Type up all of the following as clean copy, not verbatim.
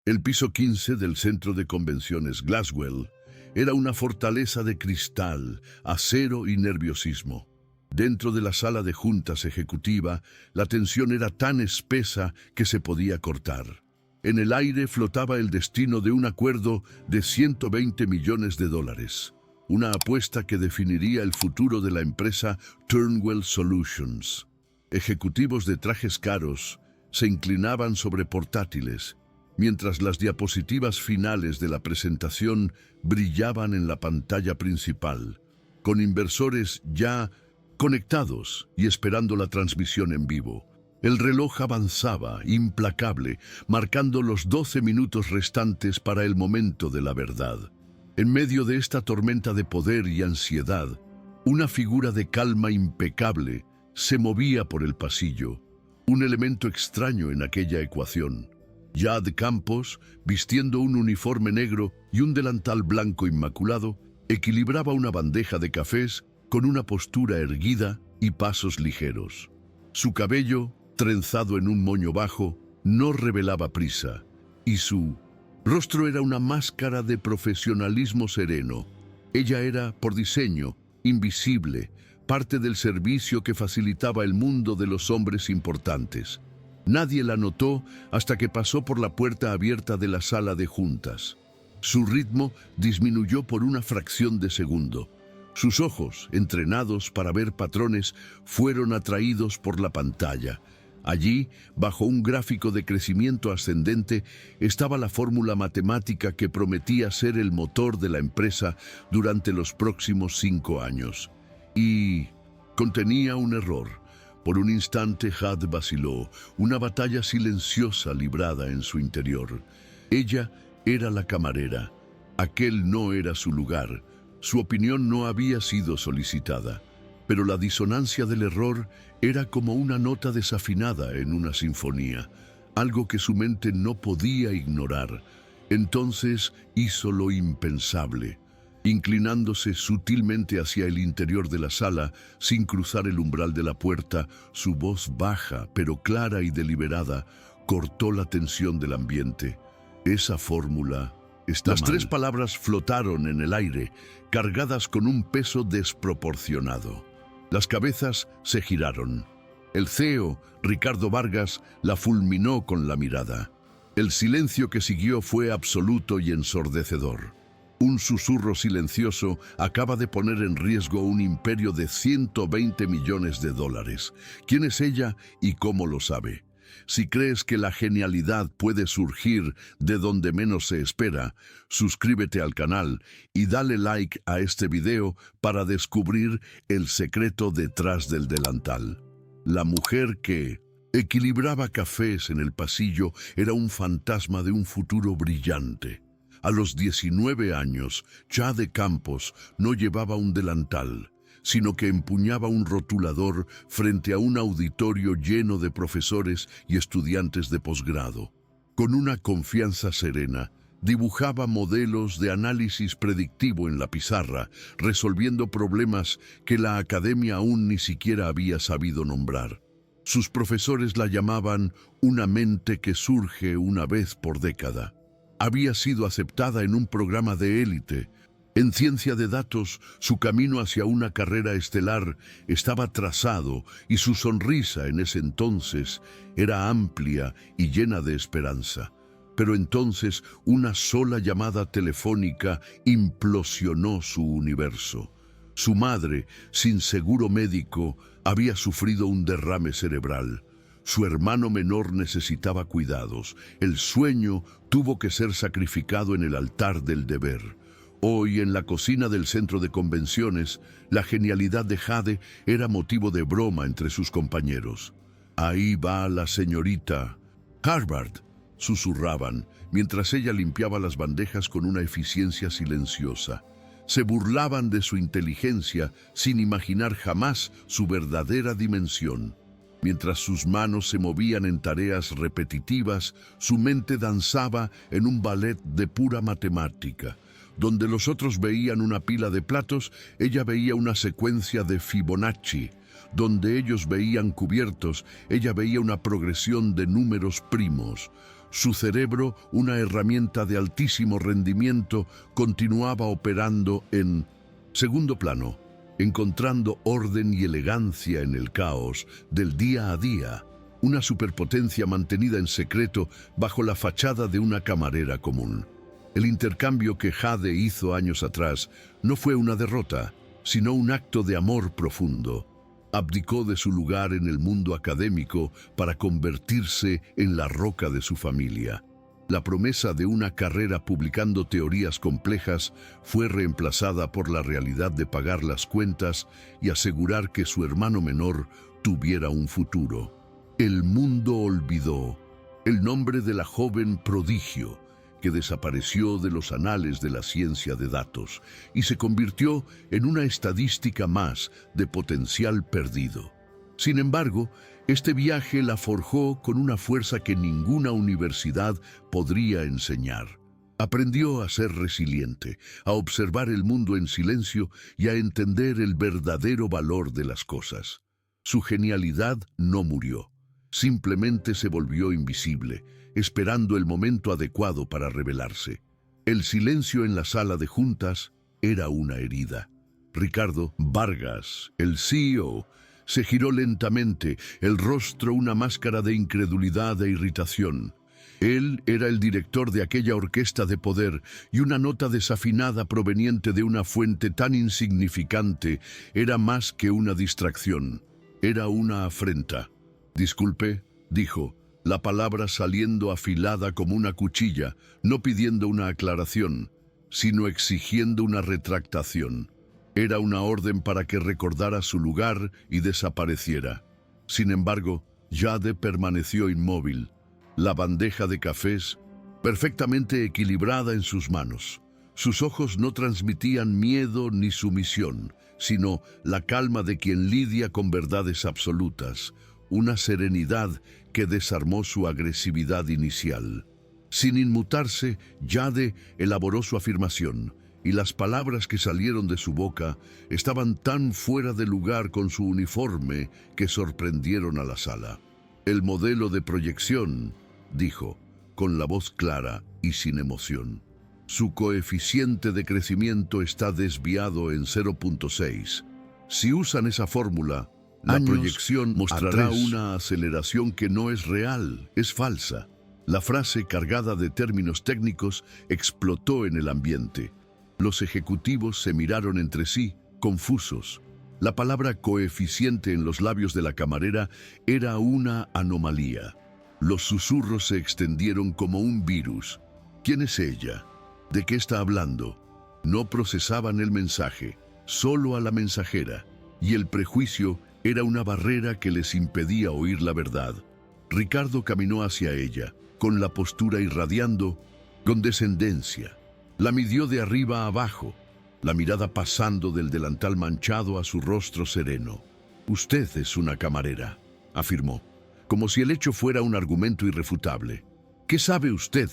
El piso 15 del centro de convenciones Glaswell era una fortaleza de cristal, acero y nerviosismo. Dentro de la sala de juntas ejecutiva, la tensión era tan espesa que se podía cortar. En el aire flotaba el destino de un acuerdo de $120 millones, una apuesta que definiría el futuro de la empresa Turnwell Solutions. Ejecutivos de trajes caros se inclinaban sobre portátiles, mientras las diapositivas finales de la presentación brillaban en la pantalla principal, con inversores ya conectados y esperando la transmisión en vivo. El reloj avanzaba, implacable, marcando los 12 minutos restantes para el momento de la verdad. En medio de esta tormenta de poder y ansiedad, una figura de calma impecable se movía por el pasillo, un elemento extraño en aquella ecuación. Jade Campos, vistiendo un uniforme negro y un delantal blanco inmaculado, equilibraba una bandeja de cafés con una postura erguida y pasos ligeros. Su cabello, trenzado en un moño bajo, no revelaba prisa, y su rostro era una máscara de profesionalismo sereno. Ella era, por diseño, invisible, parte del servicio que facilitaba el mundo de los hombres importantes. Nadie la notó hasta que pasó por la puerta abierta de la sala de juntas. Su ritmo disminuyó por una fracción de segundo. Sus ojos, entrenados para ver patrones, fueron atraídos por la pantalla. Allí, bajo un gráfico de crecimiento ascendente, estaba la fórmula matemática que prometía ser el motor de la empresa durante los próximos 5 años. Y contenía un error. Por un instante Jade vaciló, una batalla silenciosa librada en su interior. Ella era la camarera. Aquel no era su lugar. Su opinión no había sido solicitada. Pero la disonancia del error era como una nota desafinada en una sinfonía, algo que su mente no podía ignorar. Entonces hizo lo impensable. Inclinándose sutilmente hacia el interior de la sala, sin cruzar el umbral de la puerta, su voz baja, pero clara y deliberada, cortó la tensión del ambiente. Esa fórmula está mal. Las 3 palabras flotaron en el aire, cargadas con un peso desproporcionado. Las cabezas se giraron. El CEO, Ricardo Vargas, la fulminó con la mirada. El silencio que siguió fue absoluto y ensordecedor. Un susurro silencioso acaba de poner en riesgo un imperio de $120 millones. ¿Quién es ella y cómo lo sabe? Si crees que la genialidad puede surgir de donde menos se espera, suscríbete al canal y dale like a este video para descubrir el secreto detrás del delantal. La mujer que equilibraba cafés en el pasillo era un fantasma de un futuro brillante. A los 19 años, Jade Campos no llevaba un delantal, sino que empuñaba un rotulador frente a un auditorio lleno de profesores y estudiantes de posgrado. Con una confianza serena, dibujaba modelos de análisis predictivo en la pizarra, resolviendo problemas que la academia aún ni siquiera había sabido nombrar. Sus profesores la llamaban una mente que surge una vez por década. Había sido aceptada en un programa de élite. En ciencia de datos, su camino hacia una carrera estelar estaba trazado y su sonrisa en ese entonces era amplia y llena de esperanza. Pero entonces una sola llamada telefónica implosionó su universo. Su madre, sin seguro médico, había sufrido un derrame cerebral. Su hermano menor necesitaba cuidados. El sueño tuvo que ser sacrificado en el altar del deber. Hoy, en la cocina del centro de convenciones, la genialidad de Jade era motivo de broma entre sus compañeros. «Ahí va la señorita Harvard», susurraban, mientras ella limpiaba las bandejas con una eficiencia silenciosa. Se burlaban de su inteligencia sin imaginar jamás su verdadera dimensión. Mientras sus manos se movían en tareas repetitivas, su mente danzaba en un ballet de pura matemática. Donde los otros veían una pila de platos, ella veía una secuencia de Fibonacci. Donde ellos veían cubiertos, ella veía una progresión de números primos. Su cerebro, una herramienta de altísimo rendimiento, continuaba operando en segundo plano, encontrando orden y elegancia en el caos del día a día, una superpotencia mantenida en secreto bajo la fachada de una camarera común. El intercambio que Jade hizo años atrás no fue una derrota, sino un acto de amor profundo. Abdicó de su lugar en el mundo académico para convertirse en la roca de su familia. La promesa de una carrera publicando teorías complejas fue reemplazada por la realidad de pagar las cuentas y asegurar que su hermano menor tuviera un futuro. El mundo olvidó el nombre de la joven prodigio que desapareció de los anales de la ciencia de datos y se convirtió en una estadística más de potencial perdido. Sin embargo, este viaje la forjó con una fuerza que ninguna universidad podría enseñar. Aprendió a ser resiliente, a observar el mundo en silencio y a entender el verdadero valor de las cosas. Su genialidad no murió, simplemente se volvió invisible, esperando el momento adecuado para revelarse. El silencio en la sala de juntas era una herida. Ricardo Vargas, el CEO, se giró lentamente, el rostro una máscara de incredulidad e irritación. Él era el director de aquella orquesta de poder y una nota desafinada proveniente de una fuente tan insignificante era más que una distracción. Era una afrenta. «Disculpe», dijo, la palabra saliendo afilada como una cuchilla, no pidiendo una aclaración, sino exigiendo una retractación. Era una orden para que recordara su lugar y desapareciera. Sin embargo, Jade permaneció inmóvil, la bandeja de cafés perfectamente equilibrada en sus manos. Sus ojos no transmitían miedo ni sumisión, sino la calma de quien lidia con verdades absolutas, una serenidad que desarmó su agresividad inicial. Sin inmutarse, Jade elaboró su afirmación, y las palabras que salieron de su boca estaban tan fuera de lugar con su uniforme que sorprendieron a la sala. «El modelo de proyección», dijo, con la voz clara y sin emoción. «Su coeficiente de crecimiento está desviado en 0.6. Si usan esa fórmula, la proyección mostrará una aceleración que no es real, es falsa». La frase, cargada de términos técnicos, explotó en el ambiente. Los ejecutivos se miraron entre sí, confusos. La palabra coeficiente en los labios de la camarera era una anomalía. Los susurros se extendieron como un virus. ¿Quién es ella? ¿De qué está hablando? No procesaban el mensaje, solo a la mensajera, y el prejuicio era una barrera que les impedía oír la verdad. Ricardo caminó hacia ella, con la postura irradiando condescendencia. La midió de arriba a abajo, la mirada pasando del delantal manchado a su rostro sereno. «Usted es una camarera», afirmó, como si el hecho fuera un argumento irrefutable. «¿Qué sabe usted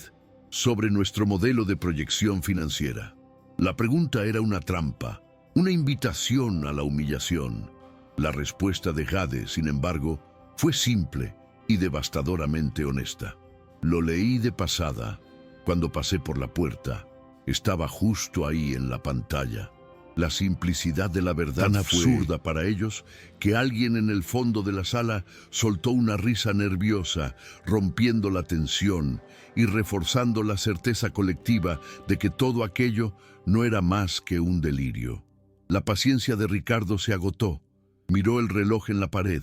sobre nuestro modelo de proyección financiera?» La pregunta era una trampa, una invitación a la humillación. La respuesta de Jade, sin embargo, fue simple y devastadoramente honesta. «Lo leí de pasada, cuando pasé por la puerta. Estaba justo ahí en la pantalla». La simplicidad de la verdad tan absurda para ellos que alguien en el fondo de la sala soltó una risa nerviosa, rompiendo la tensión y reforzando la certeza colectiva de que todo aquello no era más que un delirio. La paciencia de Ricardo se agotó. Miró el reloj en la pared,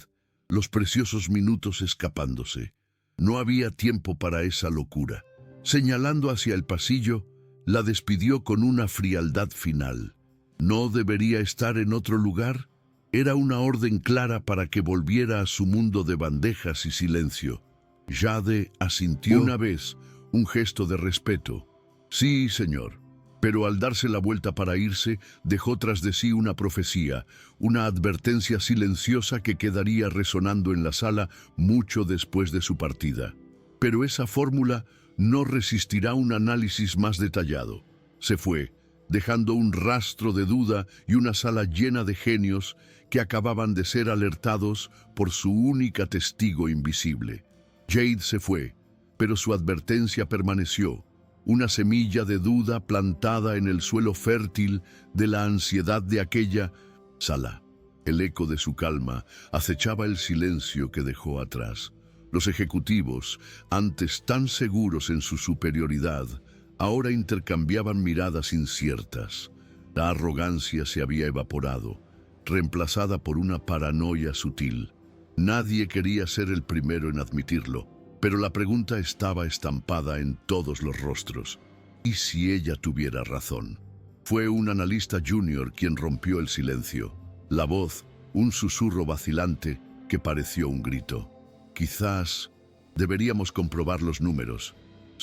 los preciosos minutos escapándose. No había tiempo para esa locura. Señalando hacia el pasillo, la despidió con una frialdad final. ¿No debería estar en otro lugar? Era una orden clara para que volviera a su mundo de bandejas y silencio. Jade asintió una vez, un gesto de respeto. «Sí, señor». Pero al darse la vuelta para irse, dejó tras de sí una profecía, una advertencia silenciosa que quedaría resonando en la sala mucho después de su partida. Pero esa fórmula no resistirá un análisis más detallado. Se fue, dejando un rastro de duda y una sala llena de genios que acababan de ser alertados por su única testigo invisible. Jade se fue, pero su advertencia permaneció, una semilla de duda plantada en el suelo fértil de la ansiedad de aquella sala. El eco de su calma acechaba el silencio que dejó atrás. Los ejecutivos, antes tan seguros en su superioridad, ahora intercambiaban miradas inciertas. La arrogancia se había evaporado, reemplazada por una paranoia sutil. Nadie quería ser el primero en admitirlo, pero la pregunta estaba estampada en todos los rostros. ¿Y si ella tuviera razón? Fue un analista junior quien rompió el silencio. La voz, un susurro vacilante que pareció un grito. Quizás deberíamos comprobar los números.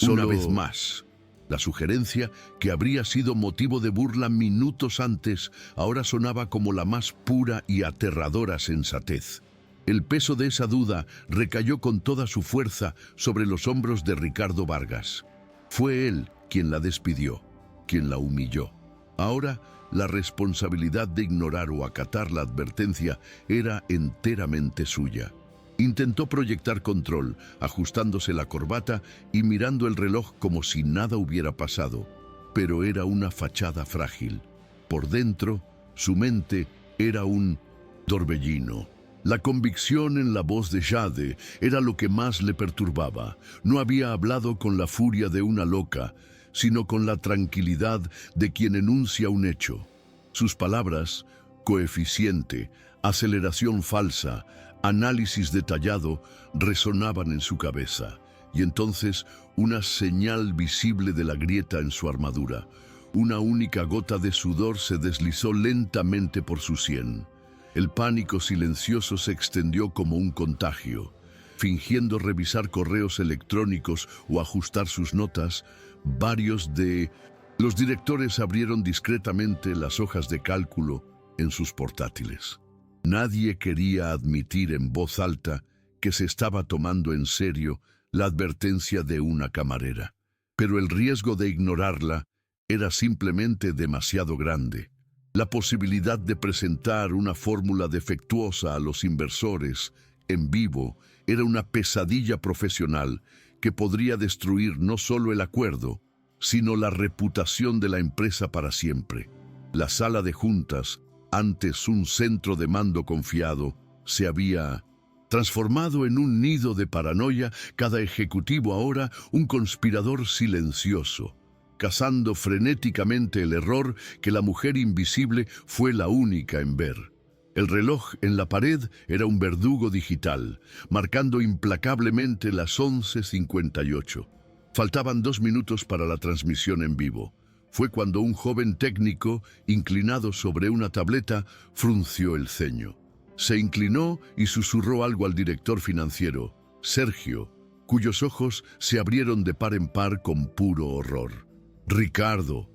Una vez más. La sugerencia, que habría sido motivo de burla minutos antes, ahora sonaba como la más pura y aterradora sensatez. El peso de esa duda recayó con toda su fuerza sobre los hombros de Ricardo Vargas. Fue él quien la despidió, quien la humilló. Ahora, la responsabilidad de ignorar o acatar la advertencia era enteramente suya. Intentó proyectar control, ajustándose la corbata y mirando el reloj como si nada hubiera pasado, pero era una fachada frágil. Por dentro, su mente era un torbellino. La convicción en la voz de Jade era lo que más le perturbaba. No había hablado con la furia de una loca, sino con la tranquilidad de quien enuncia un hecho. Sus palabras, coeficiente, aceleración falsa, análisis detallado, resonaban en su cabeza, y entonces una señal visible de la grieta en su armadura. Una única gota de sudor se deslizó lentamente por su sien. El pánico silencioso se extendió como un contagio. Fingiendo revisar correos electrónicos o ajustar sus notas, varios de los directores abrieron discretamente las hojas de cálculo en sus portátiles. Nadie quería admitir en voz alta que se estaba tomando en serio la advertencia de una camarera, pero el riesgo de ignorarla era simplemente demasiado grande. La posibilidad de presentar una fórmula defectuosa a los inversores en vivo era una pesadilla profesional que podría destruir no solo el acuerdo, sino la reputación de la empresa para siempre. La sala de juntas, antes un centro de mando confiado, se había transformado en un nido de paranoia, cada ejecutivo ahora un conspirador silencioso, cazando frenéticamente el error que la mujer invisible fue la única en ver. El reloj en la pared era un verdugo digital, marcando implacablemente las 11:58. Faltaban 2 minutos para la transmisión en vivo. Fue cuando un joven técnico, inclinado sobre una tableta, frunció el ceño. Se inclinó y susurró algo al director financiero, Sergio, cuyos ojos se abrieron de par en par con puro horror. «Ricardo»,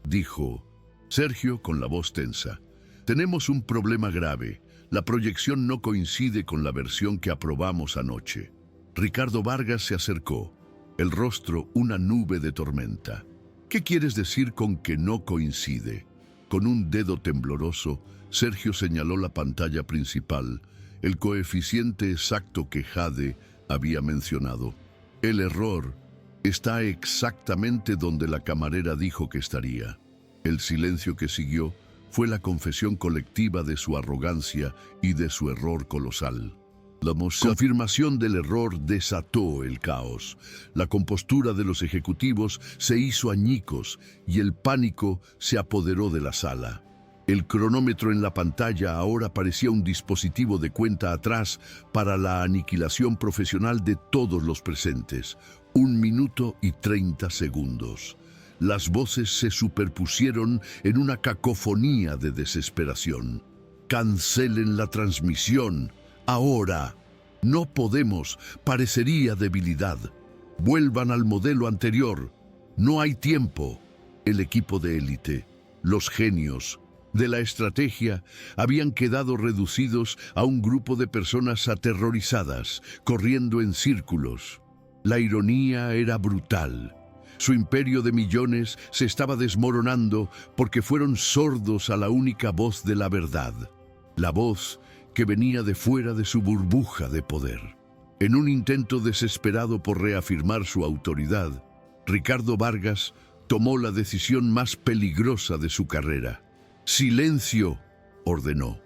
dijo Sergio con la voz tensa, «tenemos un problema grave. La proyección no coincide con la versión que aprobamos anoche». Ricardo Vargas se acercó, el rostro una nube de tormenta. «¿Qué quieres decir con que no coincide?» Con un dedo tembloroso, Sergio señaló la pantalla principal, el coeficiente exacto que Jade había mencionado. «El error está exactamente donde la camarera dijo que estaría». El silencio que siguió fue la confesión colectiva de su arrogancia y de su error colosal. La confirmación del error desató el caos. La compostura de los ejecutivos se hizo añicos y el pánico se apoderó de la sala. El cronómetro en la pantalla ahora parecía un dispositivo de cuenta atrás para la aniquilación profesional de todos los presentes. 1 minuto y 30 segundos. Las voces se superpusieron en una cacofonía de desesperación. «Cancelen la transmisión. Ahora. No podemos. Parecería debilidad. Vuelvan al modelo anterior. No hay tiempo». El equipo de élite, los genios de la estrategia, habían quedado reducidos a un grupo de personas aterrorizadas, corriendo en círculos. La ironía era brutal. Su imperio de millones se estaba desmoronando porque fueron sordos a la única voz de la verdad. La voz que venía de fuera de su burbuja de poder. En un intento desesperado por reafirmar su autoridad, Ricardo Vargas tomó la decisión más peligrosa de su carrera. «Silencio», ordenó.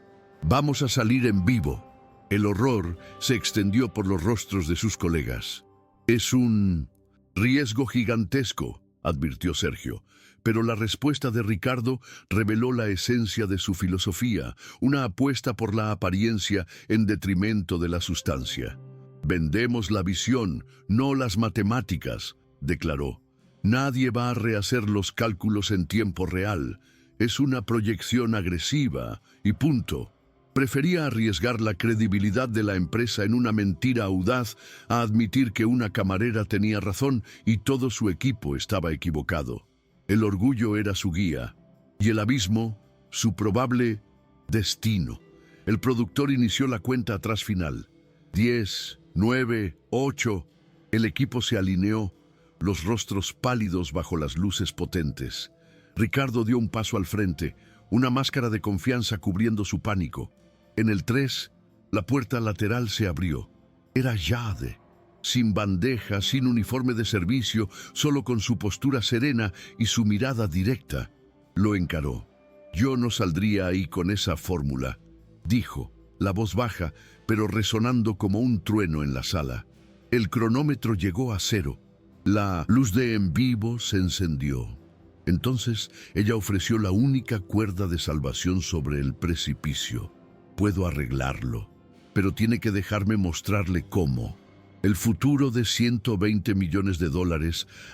«Vamos a salir en vivo». El horror se extendió por los rostros de sus colegas. «Es un riesgo gigantesco», advirtió Sergio, pero la respuesta de Ricardo reveló la esencia de su filosofía, una apuesta por la apariencia en detrimento de la sustancia. «Vendemos la visión, no las matemáticas», declaró. «Nadie va a rehacer los cálculos en tiempo real. Es una proyección agresiva y punto». Prefería arriesgar la credibilidad de la empresa en una mentira audaz a admitir que una camarera tenía razón y todo su equipo estaba equivocado. El orgullo era su guía y el abismo su probable destino. El productor inició la cuenta atrás final. 10, 9, 8. El equipo se alineó, los rostros pálidos bajo las luces potentes. Ricardo dio un paso al frente, una máscara de confianza cubriendo su pánico. En el 3, la puerta lateral se abrió. Era Jade, sin bandeja, sin uniforme de servicio, solo con su postura serena y su mirada directa. Lo encaró. «Yo no saldría ahí con esa fórmula», dijo, la voz baja, pero resonando como un trueno en la sala. El cronómetro llegó a 0. La luz de en vivo se encendió. Entonces ella ofreció la única cuerda de salvación sobre el precipicio. «Puedo arreglarlo, pero tiene que dejarme mostrarle cómo». El futuro de $120 millones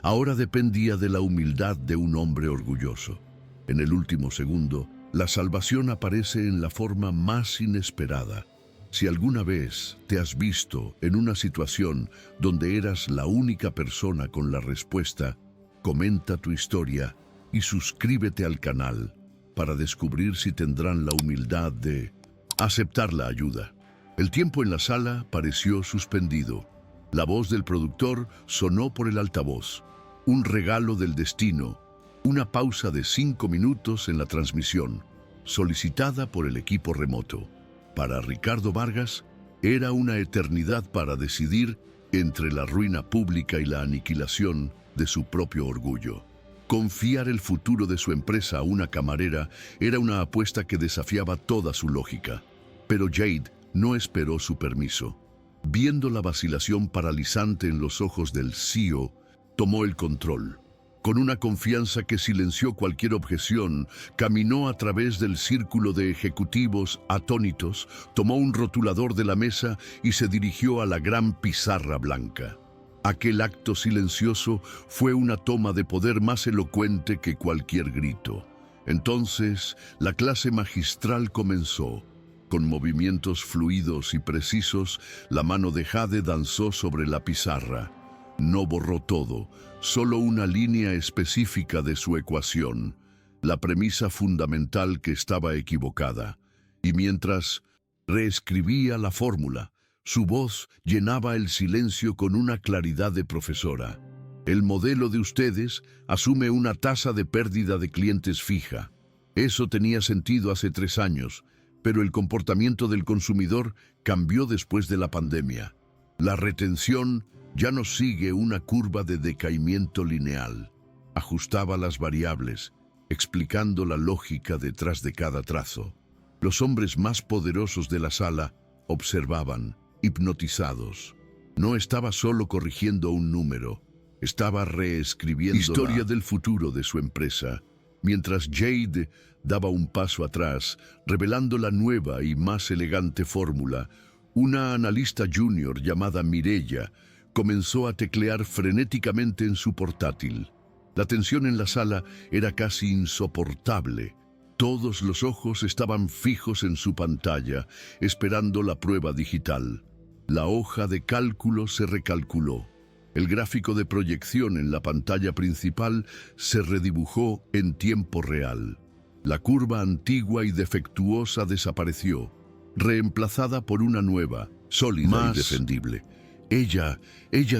ahora dependía de la humildad de un hombre orgulloso. En el último segundo, la salvación aparece en la forma más inesperada. Si alguna vez te has visto en una situación donde eras la única persona con la respuesta, comenta tu historia y suscríbete al canal para descubrir si tendrán la humildad de aceptar la ayuda. El tiempo en la sala pareció suspendido. La voz del productor sonó por el altavoz. Un regalo del destino, una pausa de 5 minutos en la transmisión, solicitada por el equipo remoto. Para Ricardo Vargas, era una eternidad para decidir entre la ruina pública y la aniquilación de su propio orgullo. Confiar el futuro de su empresa a una camarera era una apuesta que desafiaba toda su lógica. Pero Jade no esperó su permiso. Viendo la vacilación paralizante en los ojos del CEO, tomó el control. Con una confianza que silenció cualquier objeción, caminó a través del círculo de ejecutivos atónitos, tomó un rotulador de la mesa y se dirigió a la gran pizarra blanca. Aquel acto silencioso fue una toma de poder más elocuente que cualquier grito. Entonces, la clase magistral comenzó. Con movimientos fluidos y precisos, la mano de Jade danzó sobre la pizarra. No borró todo, solo una línea específica de su ecuación, la premisa fundamental que estaba equivocada. Y mientras reescribía la fórmula, su voz llenaba el silencio con una claridad de profesora. El modelo de ustedes asume una tasa de pérdida de clientes fija. Eso tenía sentido hace 3 años, pero el comportamiento del consumidor cambió después de la pandemia. La retención ya no sigue una curva de decaimiento lineal. Ajustaba las variables, explicando la lógica detrás de cada trazo. Los hombres más poderosos de la sala observaban, hipnotizados. No estaba solo corrigiendo un número, estaba reescribiendo historia del futuro de su empresa, mientras Jade daba un paso atrás, revelando la nueva y más elegante fórmula. Una analista junior llamada Mireya comenzó a teclear frenéticamente en su portátil. La tensión en la sala era casi insoportable. Todos los ojos estaban fijos en su pantalla, esperando la prueba digital. La hoja de cálculo se recalculó. El gráfico de proyección en la pantalla principal se redibujó en tiempo real. La curva antigua y defectuosa desapareció, reemplazada por una nueva, sólida y defendible. Ella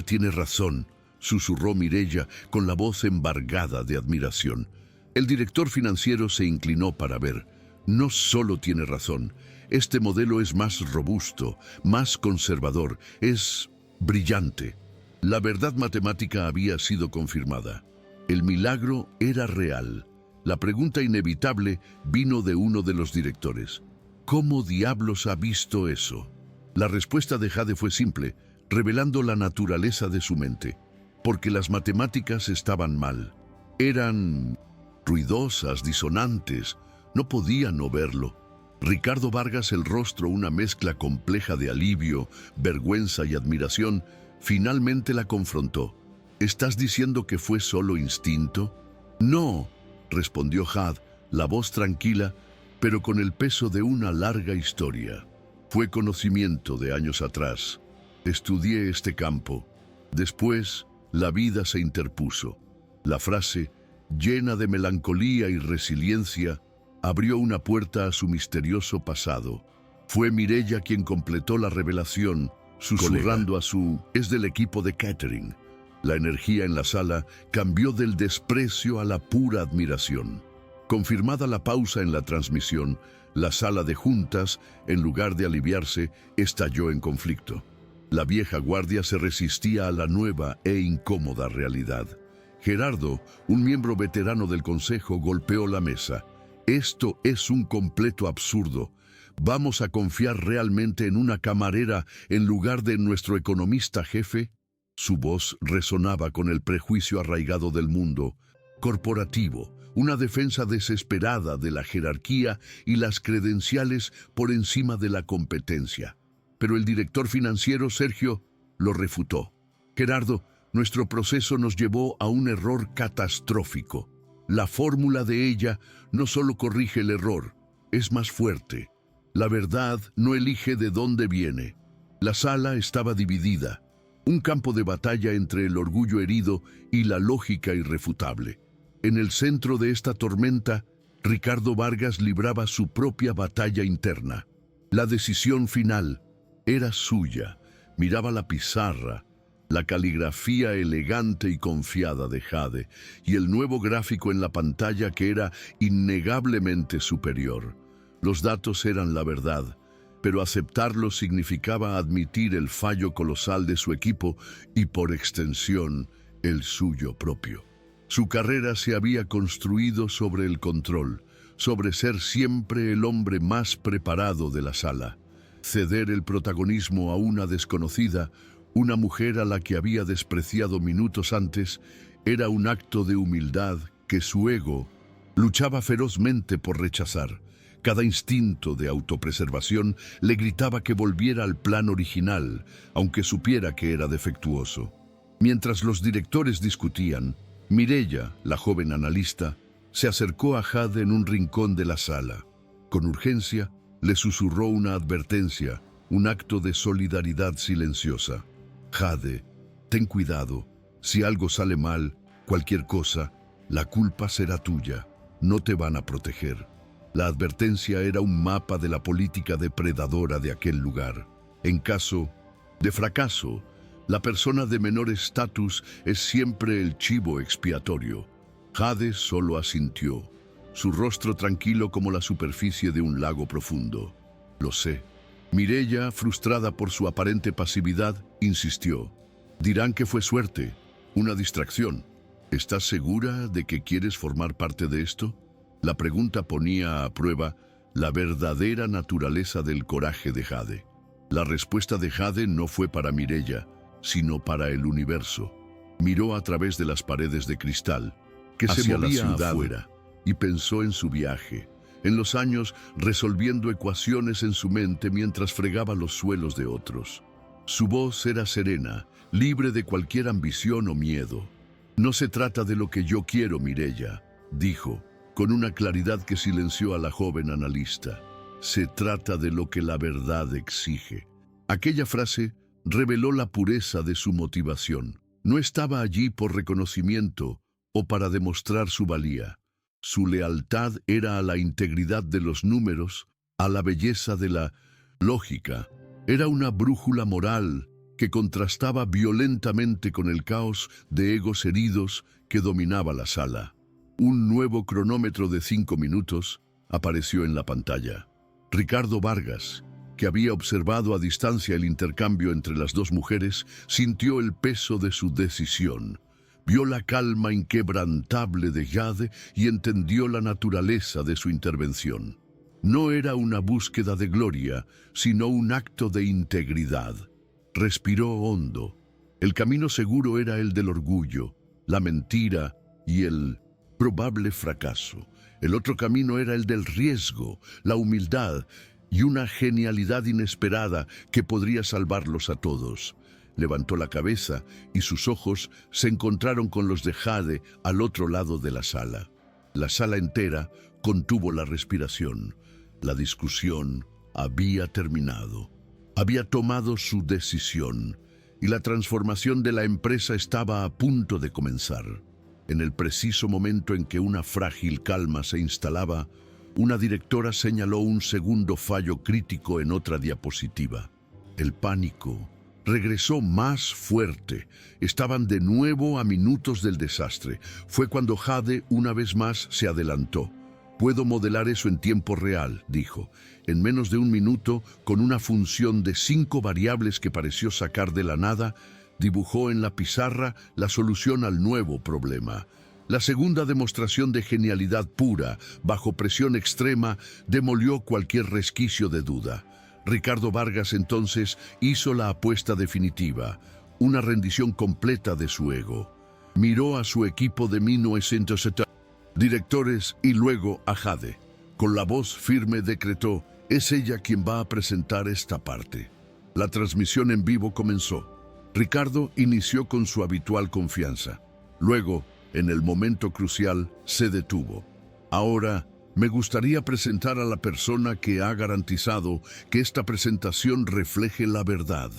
tiene razón», susurró Mireya con la voz embargada de admiración. El director financiero se inclinó para ver. «No solo tiene razón, este modelo es más robusto, más conservador, es brillante. La verdad matemática había sido confirmada. El milagro era real. La pregunta inevitable vino de uno de los directores. ¿Cómo diablos ha visto eso? La respuesta de Jade fue simple, revelando la naturaleza de su mente. Porque las matemáticas estaban mal. Eran ruidosas, disonantes. No podía no verlo. Ricardo Vargas, el rostro una mezcla compleja de alivio, vergüenza y admiración, finalmente la confrontó. ¿Estás diciendo que fue solo instinto? No, respondió Jade, la voz tranquila, pero con el peso de una larga historia. Fue conocimiento de años atrás. Estudié este campo. Después, la vida se interpuso. La frase, llena de melancolía y resiliencia, abrió una puerta a su misterioso pasado. Fue Mireya quien completó la revelación, susurrando a su «es del equipo de catering». La energía en la sala cambió del desprecio a la pura admiración. Confirmada la pausa en la transmisión, la sala de juntas, en lugar de aliviarse, estalló en conflicto. La vieja guardia se resistía a la nueva e incómoda realidad. Gerardo, un miembro veterano del consejo, golpeó la mesa. «Esto es un completo absurdo. ¿Vamos a confiar realmente en una camarera en lugar de nuestro economista jefe?» Su voz resonaba con el prejuicio arraigado del mundo corporativo, una defensa desesperada de la jerarquía y las credenciales por encima de la competencia. Pero el director financiero, Sergio, lo refutó. «Gerardo, nuestro proceso nos llevó a un error catastrófico. La fórmula de ella no solo corrige el error, es más fuerte. La verdad no elige de dónde viene. La sala estaba dividida, un campo de batalla entre el orgullo herido y la lógica irrefutable. En el centro de esta tormenta, Ricardo Vargas libraba su propia batalla interna. La decisión final era suya. Miraba la pizarra, la caligrafía elegante y confiada de Jade, y el nuevo gráfico en la pantalla que era innegablemente superior. Los datos eran la verdad, pero aceptarlos significaba admitir el fallo colosal de su equipo y, por extensión, el suyo propio. Su carrera se había construido sobre el control, sobre ser siempre el hombre más preparado de la sala. Ceder el protagonismo a una desconocida, una mujer a la que había despreciado minutos antes, era un acto de humildad que su ego luchaba ferozmente por rechazar. Cada instinto de autopreservación le gritaba que volviera al plan original, aunque supiera que era defectuoso. Mientras los directores discutían, Mireya, la joven analista, se acercó a Jade en un rincón de la sala. Con urgencia, le susurró una advertencia, un acto de solidaridad silenciosa. «Jade, ten cuidado. Si algo sale mal, cualquier cosa, la culpa será tuya. No te van a proteger». La advertencia era un mapa de la política depredadora de aquel lugar. En caso de fracaso, la persona de menor estatus es siempre el chivo expiatorio. Jade solo asintió, su rostro tranquilo como la superficie de un lago profundo. «Lo sé». Mireya, frustrada por su aparente pasividad, insistió. «Dirán que fue suerte, una distracción. ¿Estás segura de que quieres formar parte de esto?» La pregunta ponía a prueba la verdadera naturaleza del coraje de Jade. La respuesta de Jade no fue para Mireya, sino para el universo. Miró a través de las paredes de cristal, que se movía afuera, y pensó en su viaje, en los años resolviendo ecuaciones en su mente mientras fregaba los suelos de otros. Su voz era serena, libre de cualquier ambición o miedo. «No se trata de lo que yo quiero, Mireya», dijo, con una claridad que silenció a la joven analista. «Se trata de lo que la verdad exige». Aquella frase reveló la pureza de su motivación. No estaba allí por reconocimiento o para demostrar su valía. Su lealtad era a la integridad de los números, a la belleza de la lógica. Era una brújula moral que contrastaba violentamente con el caos de egos heridos que dominaba la sala. Un nuevo cronómetro de 5 minutos apareció en la pantalla. Ricardo Vargas, que había observado a distancia el intercambio entre las dos mujeres, sintió el peso de su decisión. Vio la calma inquebrantable de Jade y entendió la naturaleza de su intervención. No era una búsqueda de gloria, sino un acto de integridad. Respiró hondo. El camino seguro era el del orgullo, la mentira y el probable fracaso. El otro camino era el del riesgo, la humildad y una genialidad inesperada que podría salvarlos a todos. Levantó la cabeza y sus ojos se encontraron con los de Jade al otro lado de la sala. La sala entera contuvo la respiración. La discusión había terminado. Había tomado su decisión y la transformación de la empresa estaba a punto de comenzar. En el preciso momento en que una frágil calma se instalaba, una directora señaló un segundo fallo crítico en otra diapositiva. El pánico regresó más fuerte. Estaban de nuevo a minutos del desastre. Fue cuando Jade una vez más se adelantó. «Puedo modelar eso en tiempo real», dijo. En menos de un minuto, con una función de 5 variables que pareció sacar de la nada, dibujó en la pizarra la solución al nuevo problema. La segunda demostración de genialidad pura, bajo presión extrema, demolió cualquier resquicio de duda. Ricardo Vargas entonces hizo la apuesta definitiva, una rendición completa de su ego. Miró a su equipo de 1970 directores y luego a Jade. Con la voz firme decretó: «Es ella quien va a presentar esta parte». La transmisión en vivo comenzó. Ricardo inició con su habitual confianza. Luego, en el momento crucial, se detuvo. «Ahora, me gustaría presentar a la persona que ha garantizado que esta presentación refleje la verdad,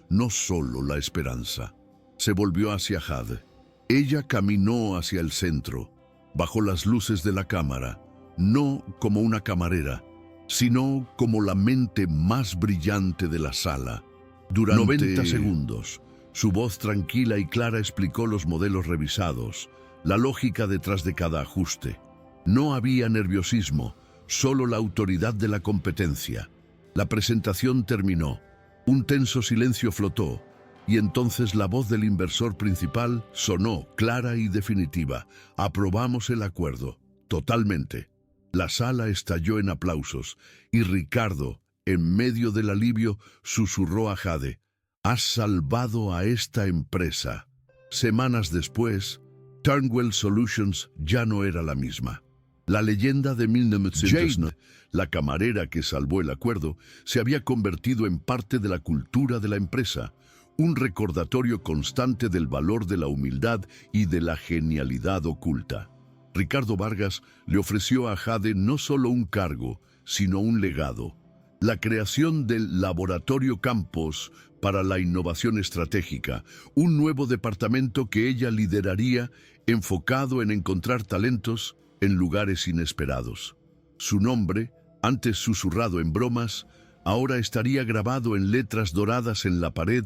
no solo la esperanza». Se volvió hacia Jade. Ella caminó hacia el centro, bajo las luces de la cámara, no como una camarera, sino como la mente más brillante de la sala. Durante 90 segundos, su voz tranquila y clara explicó los modelos revisados, la lógica detrás de cada ajuste. No había nerviosismo, solo la autoridad de la competencia. La presentación terminó. Un tenso silencio flotó, y entonces la voz del inversor principal sonó clara y definitiva. «Aprobamos el acuerdo, totalmente». La sala estalló en aplausos, y Ricardo, en medio del alivio, susurró a Jade: «Has salvado a esta empresa». Semanas después, Turnwell Solutions ya no era la misma. La leyenda de 1900, la camarera que salvó el acuerdo, se había convertido en parte de la cultura de la empresa, un recordatorio constante del valor de la humildad y de la genialidad oculta. Ricardo Vargas le ofreció a Jade no solo un cargo, sino un legado: la creación del Laboratorio Campos para la Innovación Estratégica, un nuevo departamento que ella lideraría enfocado en encontrar talentos en lugares inesperados. Su nombre, antes susurrado en bromas, ahora estaría grabado en letras doradas en la pared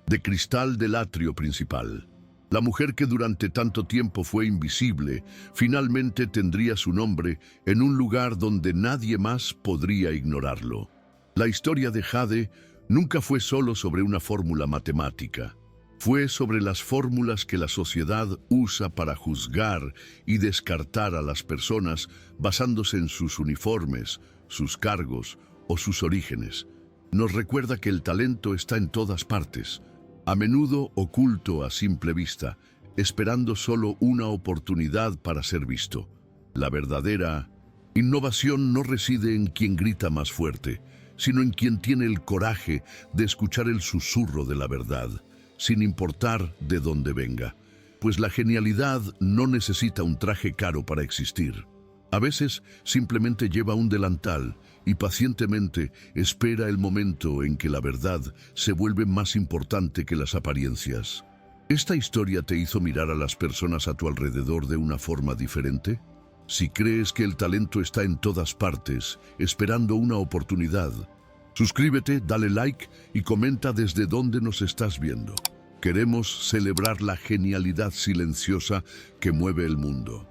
de cristal del atrio principal. La mujer que durante tanto tiempo fue invisible, finalmente tendría su nombre en un lugar donde nadie más podría ignorarlo. La historia de Jade nunca fue solo sobre una fórmula matemática. Fue sobre las fórmulas que la sociedad usa para juzgar y descartar a las personas basándose en sus uniformes, sus cargos o sus orígenes. Nos recuerda que el talento está en todas partes, a menudo oculto a simple vista, esperando solo una oportunidad para ser visto. La verdadera innovación no reside en quien grita más fuerte, sino en quien tiene el coraje de escuchar el susurro de la verdad, sin importar de dónde venga. Pues la genialidad no necesita un traje caro para existir. A veces simplemente lleva un delantal y pacientemente espera el momento en que la verdad se vuelve más importante que las apariencias. ¿Esta historia te hizo mirar a las personas a tu alrededor de una forma diferente? Si crees que el talento está en todas partes, esperando una oportunidad, suscríbete, dale like y comenta desde dónde nos estás viendo. Queremos celebrar la genialidad silenciosa que mueve el mundo.